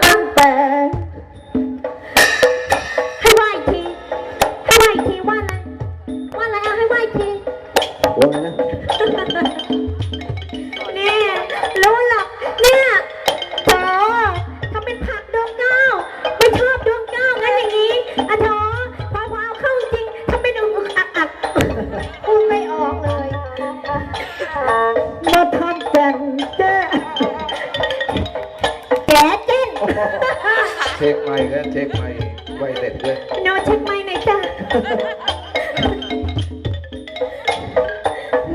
ตั้งแต่ให้ไหวทีให้ไหวทีว่าอะไรว่าอะไรเอาให้ไหวทีว่าไงนะเนี่ยรู้หรอกเนี่ยโถทำเป็นผักดวงเก้าไม่ชอบดวงเก้างั้นอย่างนี้อ่ะโถพอเอาเข้าจริงทำเป็นอักพูดไม่ออกเลยมาทำแก่นแจ้แกเต้นเช็คไมค์ก็เช็คไมค์ไวเล็ตด้วยโนเช็คไมค์หน่อยจ้ะ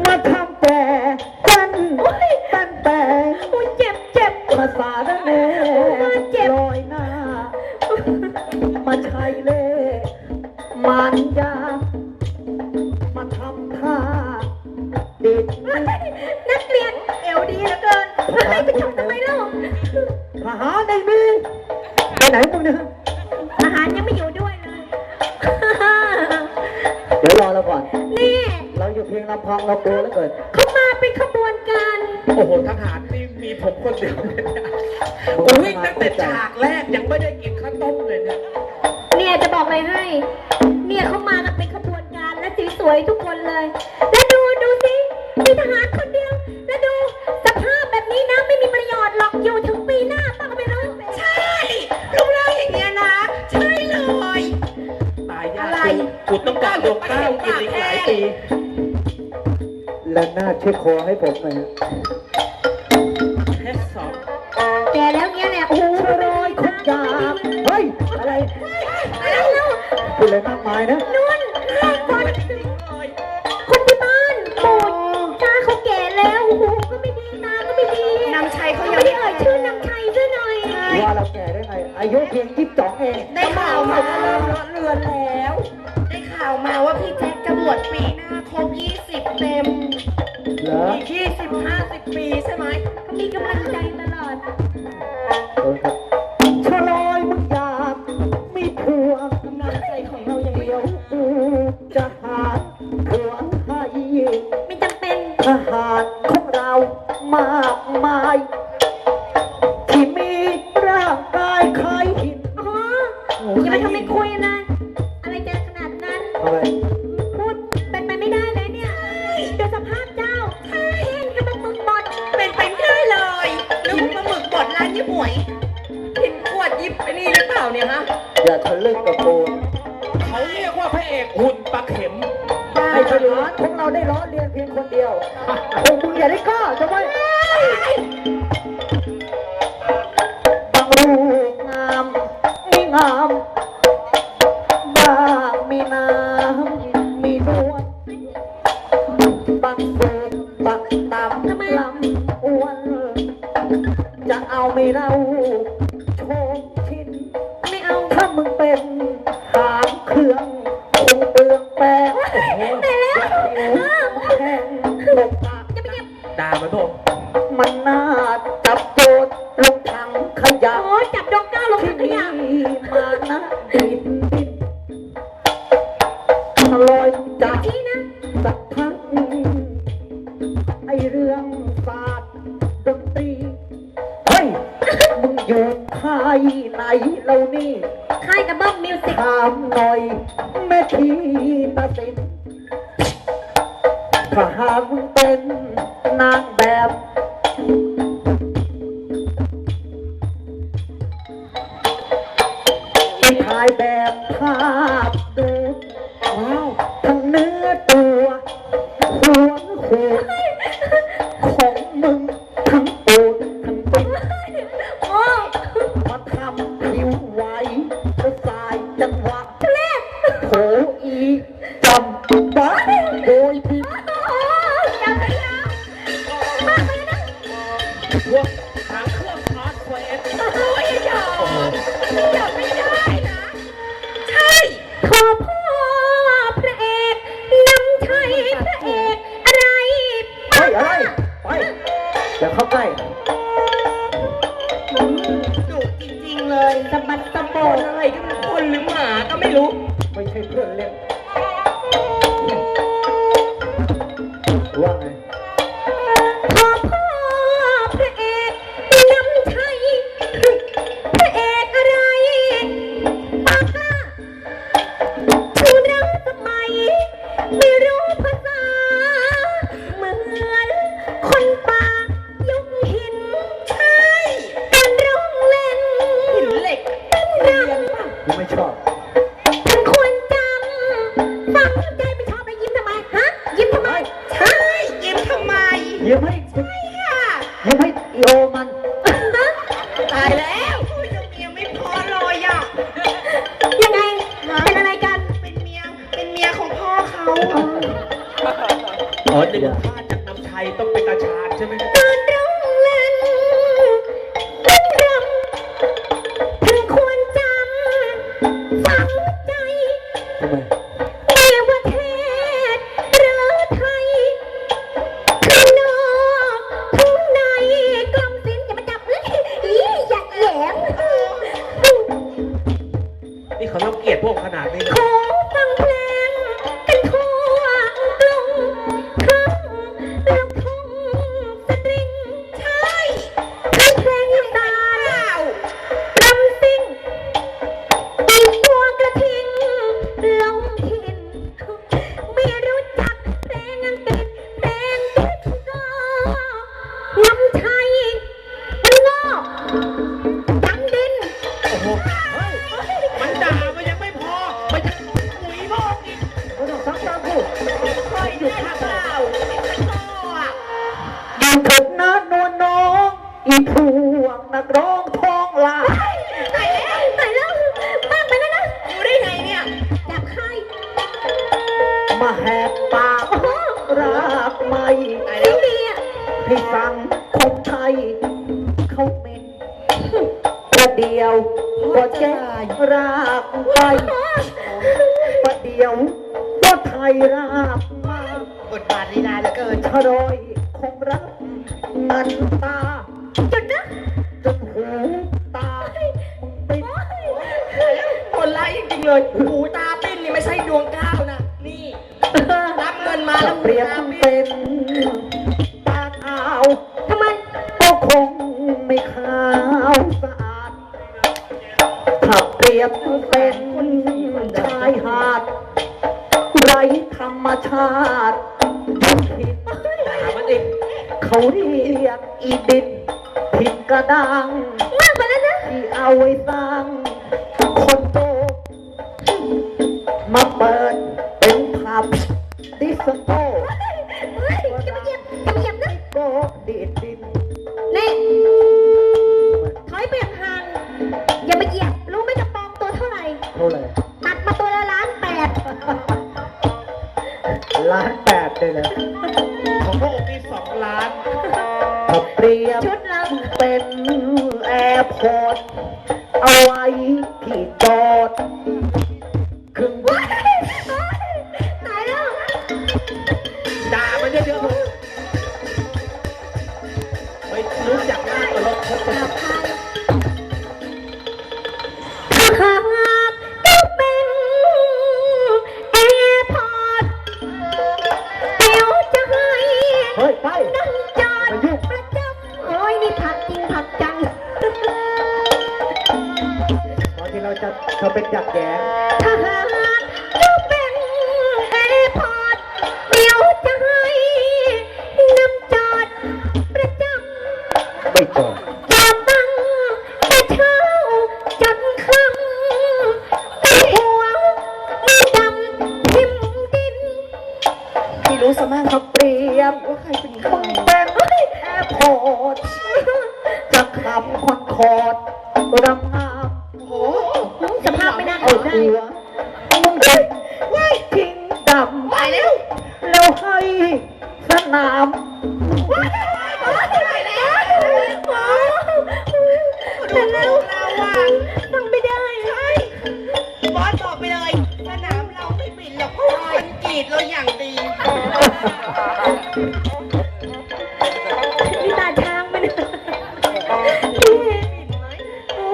มาทำแต่กันตั้งแต่เจ็บมาสาดแน่ลอยหน้ามาใช้เล่มันยามาทำท่าดิดนักเรียนเอวดีเหลือเกินอะไรไปทำทำไมเล่าทหารในมือไปไหนมึงเนี่ยทหารยังไม่อยู่ด้วยเลยเดี๋ยวรอเราก่อนนี่เราอยู่เพียงลำพังเรากลัวแล้วเกิดเขามาเป็นขบวนการ โอ้โหทหารนี่มีผมคนเดียวเลยนะโอ้ยตั้งแต่ฉากแรกยังไม่ได้กินข้าวต้มเลยเนี่ยจะบอกอะไรให้เนี่ยเขามากันเป็นขบวนการและสีสวยทุกคนเลยแล้วดูสิมีทหารคนเดียวแล้วดูสภาพแบบนี้นะไม่มีประโยชน์หรอกอยู่ถึงปีหน้าป้าก็ไม่รู้ใช่รู้แล้วอย่างเงี้ยนะใช่เลยตายยากกูต้องการดวงข้าวกินอีกหลายปีแล้วหน้าเช็คคอให้ผมหน่อยแค่สองแกแล้วเงี้ยแหละโอ้โหรอยคุกยาเฮ้ยอะไรพูดเลยมากมายนะนุ่นคนที่บ้านปู่ตาเขาแก่แล้วหูก็ไม่ดีตาก็ไม่ดีนำชัยเขาไม่ได้เอ่ยชื่อนำชัยด้วยหน่อยว่าเราแก่ได้ไงอายุเพียง22เองได้ข่าวมาเริ่มเลอะเลือนแล้วได้ข่าวมาว่าพี่แจ็คจะบวชปีหน้าครบ20เต็มอีก20-50 ปีใช่ไหมเขามีกำลังใจตลอดชะลอยมึงอยากมีผัวกำลังใจของเราอย่างเดียวจะหาผัวให้ไม่จำเป็นทหารของเรามากมายที่มีร่างกายคล้ายหินอย่าไปทำเป็นคุยนะอะไรจะขนาดนั้นพูดเป็นไปไม่ได้เลยเนี่ยดูสภาพเจ้าใช่กระมึกบดเป็นไปไม่ได้เลยแล้วกระมึกบดร้านยี่หมวยผิดขวดยิบไปนี่หรือเปล่าเนี่ยฮะอย่าทะลึ่งกับโกนเขาเรียกว่าพระเอกหุ่นปลาเข็มให้ทหารของเราได้ล้อเลียนเพียงคนเดียวพวกมึงอย่าได้กล้าจะไว้บางรูปงามไม่งามบ้างมีน้ำมีนวลบางโบกบางตามลำอ้วนจะเอาไม่เราโชว์ชิ้นไม่เอาถ้ามึงเป็นหางเครื่องคงเปลืองแป้งแต่แล้วแห้งตกตาด่าไหมผมมันน่าจับโจดลงถังขยะจับดอกก้าวลงถังขยะมานะดินลอยจากที่นะสักพักไอเรื่องศาสตร์ดนตรีเฮ้ยมึงอยู่ค่ายไหนเรานี่ค่ายกับบ้องมิวสิกถามหน่อยแม่ทีตัดสินถ้าหากมึงเป็นนางแบบไปถ่ายแบบภาพดูว้าวทั้งเนื้อตัวหัวหูของมึงทั้งปูดทั้งตุ้งมาทำผิวไหวแล้วสายจังหวะโผอีจำบ้าโดยพิมพวกหางเครื่องพาร์ทเควสโอ้ยอย่าไม่ได้นะใช่ขอพ่อพระเอกนำชัยพระเอกอะไรอะไรไปอย่าเข้าใกล้ดุจริงๆเลยสะบัดสะบออะไรก็เป็นคนหรือหมาก็ไม่รู้ไม่ใช่เพื่อนเล่นว่าไงพระเอกนำชัย หนึ่งพลาดจากน้ำชัยต้องเป็นตาชาญใช่ไหม ตอนร้องเล่นต้องรำถึงควรจำฝังใจ ทำไม ไม่ว่าเทศหรือไทยข้างนอกทุ่งในกลมสินอย่ามาจับเลยอย่าแหยม นี่เขาต้องเกลียดพวกขนาดนี้ ข นะ อฟังเพลงกันทั่วกรุงข้างลูกทุ่งสตริงใช่ทั้งเพลงอีสานรำซิ่งตีบัวกระทิงลงถิ่นไม่รู้จักเพลงอังกฤษเพลงพิษก็น้ำไทยมันงอกดังดิน โอ้โหเฮ้ยมันด่ามันยังไม่พอมันยังหุยพอกอีก ไม่ต้องซ้ำซ้ำกู คอยอยู่ข้างเราอ่ะ อยู่ถึงนะนวลน้องอีพวกนักร้องท้องลาย ตายแล้วมากไปแล้วนะ อยู่ได้ไงเนี่ย จับใคร มาแหกปากรากไม่ ไอ้เดีย ให้สังคมไทยเขาเป็นประเดียวก็แจ้งรากไปประเดียวก็ไทยรากมา บทบาทลีลาเหลือเกิน ชรอยคงรักเงินตา จุดนะ จนหูตามึงปิด คนร้ายจริงๆเลยหูตาปิ้นนี่ไม่ใช่ดวงก้าวนะ นี่รับเงินมาแล้วหู เปรียบ ตาปิ้น เป็นตาขาว ทำไม ก็คงไม่ขาวสะอาด ถ้าเปรียบเป็นชายหาด ไรธรรมชาติผิด ด่ามันอีก เขาเรียกอีดินผิดกระดัง มากไปแล้วนะ ที่เอาไว้สร้างคนโต มาเปิดเป็นผับดิสโก้ เฮ้ยจะมาเหยียบนะ ก็ดีดดิน นี่ถอยไปห่างอย่ามาเหยียบรู้ไหมกระปองตัวเท่าไหร่ เท่าไหร่ ตัดมาตัวละ1,800,000 1,800,000เลยนะ ของพระองค์นี่2 ล้าน ถ้าเปรียบ ชุดเรา เป็นแอร์พอร์ตเอาไว้ที่จอดเครื่องบิน ตายแล้ว ด่ามันเยอะๆเลยเฮ้ยรู้จักหน้าตลกพบกัน ถ้าหากก็เป็นแอร์พอร์ตเดี๋ยวจะให้ เฮ้ย ไป นั่งจอดประจำโอ้ยนี่ผักจริงผักจัง ตอนที่เราจะเขาเป็นจักแย้ ถ้าหากก็เป็นแอร์พอร์ตเดี๋ยวจะให้นั่งจอดประจำ ไม่จอด จะตั้งแต่เช้าจนค่ำแต่หัวไม่ดำทิ่มดิน ที่รู้สมากเขาเปรียบว่าใครเป็นใครเป็นแอร์พอร์ตจะขับคอนคอร์ดรังอาบ โอ้โห สภาพไม่น่า เอา ขับได้ หัวมึงเป็นทิ้งดำ ไปแล้ว แล้วให้สนาม แต่แล้วฟังไม่ได้ บอสบอกไปเลยสนามเราไม่ปิดหรอกเพราะว่ามันกรีดเราอย่างดี นี่ตาช้างมันพี่โอ้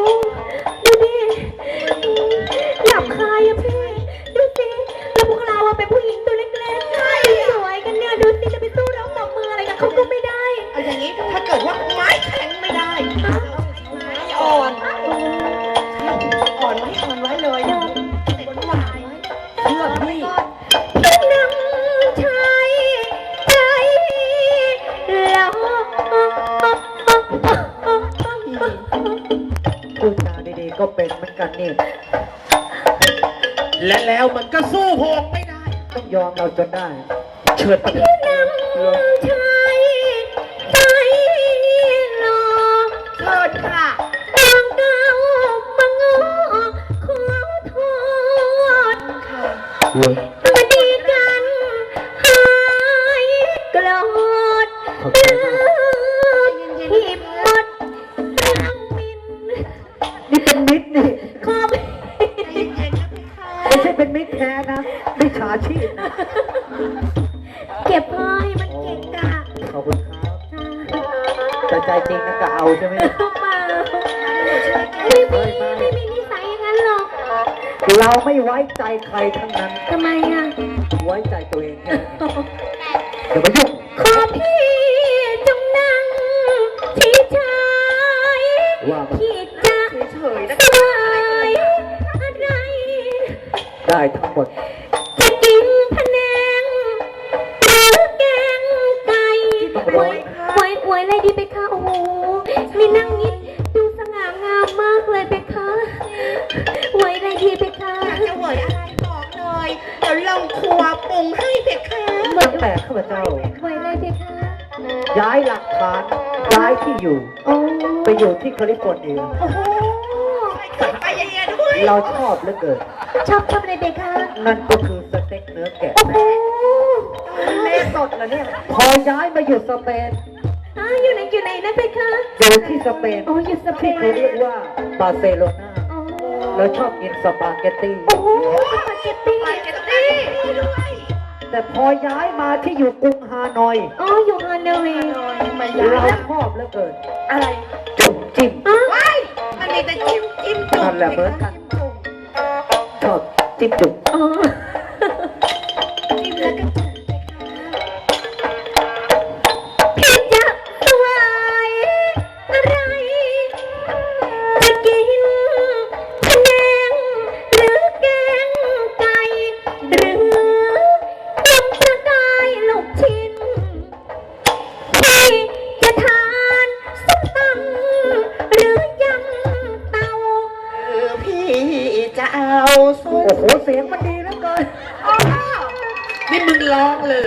ดูดิหลับคายอะพี่ดูสิแล้วพวกเราอะเป็นผู้หญิงตัวเล็กๆสวยกันเนี่ยดูสิจะไปสู้ร้องตบมืออะไรกันเขาก็ไม่ได้ เอาอย่างนี้ถ้าเกิดว่าไม้แข็งไม่ได้ไม้อ่อน อ่อนไว้อ่อนไว้เลยหวานเชื่อพี่ น้ำชายใจเรา พูดจาดีๆก็เป็นเหมือนกันนี่ และแล้วมันก็สู้พงไม่ได้ ต้องยอมเราจนได้ เชิดประเด็น น้ำชายใจหลอก เชิดค่ะ บางเก้ามังงอขอโทษมาดีกันหายก ชีพนะ เก็บผ้าให้มันเก่งกะ ขอบคุณครับแต่ใจจริงนะก็เอาใช่ไหม มาไม่มีนิสัยอย่างนั้นหรอก เราไม่ไว้ใจใครทั้งนั้น ทำไมอ่ะ ไว้ใจตัวเองแค่นั้นเดี๋ยวไปยุ่ง ขอพี่จงนั่งที่ชาย ว่ามา พี่จะ เฉยๆนะ สบายอะไร ได้ทั้งหมด จะกินพะแนงหรือแกงไก่ไว้อะไรดีไปคะโอ้โหนี่นั่งนิดดูสง่างามมากเลยไปคะไว้อะไรดีไปคะ อยากจะเหวยอะไรบอกเลยเดี๋ยวลงครัวปรุงให้เพคะ ตั้งแต่ข้าพเจ้า ไว้อะไรไปคะ ย้ายหลักฐานย้ายที่อยู่ โอ้ ไปอยู่ที่แคลิฟอร์เนีย โอ้โหไปอย่างเงี้ยด้วย เราชอบเหลือเกิน ชอบอะไรไปคะ นั่นก็คือสเต็กเนื้อแกะ โอ้โห เล่สดแล้วเนี่ย พอย้ายมาอยู่สเปน อยู่ไหนนะไปคะ อยู่ที่สเปน โอ้อยู่สเป ที่ น เขาเรียกว่าบาร์เซโลนา โอ้ แล้วชอบกินสปาเกตตี้ โอ้โหสปาเกตตี้ ไปกันตี้ด้วย แต่พอย้ายมาที่อยู่กรุงฮานอย อ๋ออยู่ฮานอย ไม่ เรา ยาก ชอบเหลือเกิน อะไร จุ่มจิ้ม อ๋อ ว้ายมันมีแต่จิ้มจิ้มจุ่ม นั่นแหละเหมือนกัน จุ่ม ชอบจิ้มจุ่ม อ๋อ จิ้มแล้วก็จุ่ม พี่จะสวายอะไรจะกินพะแนงหรือแกงไก่หรือยำปลากายลูกชิ้นพี่จะทานส้มตำหรือยำเต้า พี่จะเอาส้ โอ้ ม โห เสียงมันดีเหลือเกิน นี่มึงร้องเลย